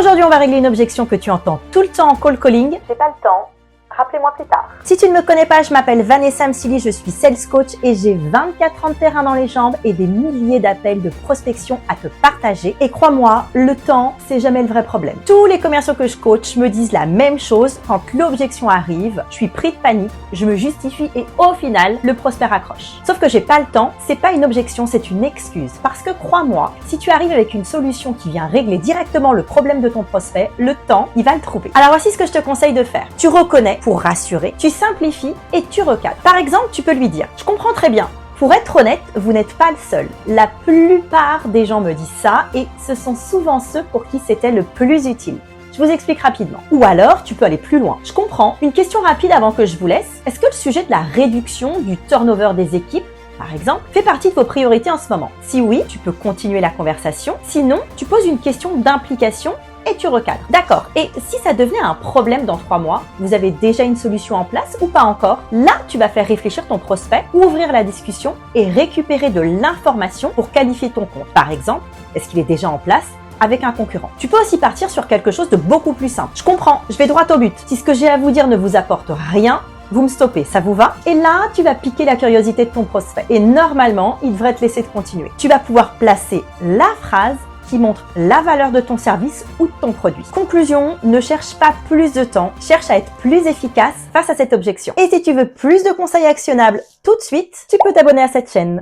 Aujourd'hui, on va régler une objection que tu entends tout le temps en call calling. J'ai pas le temps. Rappelez-moi plus tard. Si tu ne me connais pas, je m'appelle Vanessa Msili, je suis sales coach et j'ai 24 ans de terrain dans les jambes et des milliers d'appels de prospection à te partager. Et crois-moi, le temps, c'est jamais le vrai problème. Tous les commerciaux que je coach me disent la même chose. Quand l'objection arrive, je suis pris de panique, je me justifie et au final, le prospect raccroche. Sauf que j'ai pas le temps, c'est pas une objection, c'est une excuse. Parce que crois-moi, si tu arrives avec une solution qui vient régler directement le problème de ton prospect, le temps, il va le trouver. Alors voici ce que je te conseille de faire. Tu reconnais pour rassurer, tu simplifies et tu recadres. Par exemple, tu peux lui dire « Je comprends très bien. Pour être honnête, vous n'êtes pas le seul. La plupart des gens me disent ça et ce sont souvent ceux pour qui c'était le plus utile. Je vous explique rapidement. » Ou alors, tu peux aller plus loin. Je comprends. Une question rapide avant que je vous laisse. Est-ce que le sujet de la réduction du turnover des équipes, par exemple, fait partie de vos priorités en ce moment? Si oui, tu peux continuer la conversation. Sinon, tu poses une question d'implication et tu recadres. D'accord. Et si ça devenait un problème dans 3 mois, vous avez déjà une solution en place ou pas encore? Là, tu vas faire réfléchir ton prospect, ouvrir la discussion et récupérer de l'information pour qualifier ton compte. Par exemple, est-ce qu'il est déjà en place avec un concurrent? Tu peux aussi partir sur quelque chose de beaucoup plus simple. Je comprends, je vais droit au but. Si ce que j'ai à vous dire ne vous apporte rien, vous me stoppez, ça vous va? Et là, tu vas piquer la curiosité de ton prospect. Et normalement, il devrait te laisser te continuer. Tu vas pouvoir placer la phrase qui montre la valeur de ton service ou de ton produit. Conclusion, ne cherche pas plus de temps, cherche à être plus efficace face à cette objection. Et si tu veux plus de conseils actionnables tout de suite, tu peux t'abonner à cette chaîne.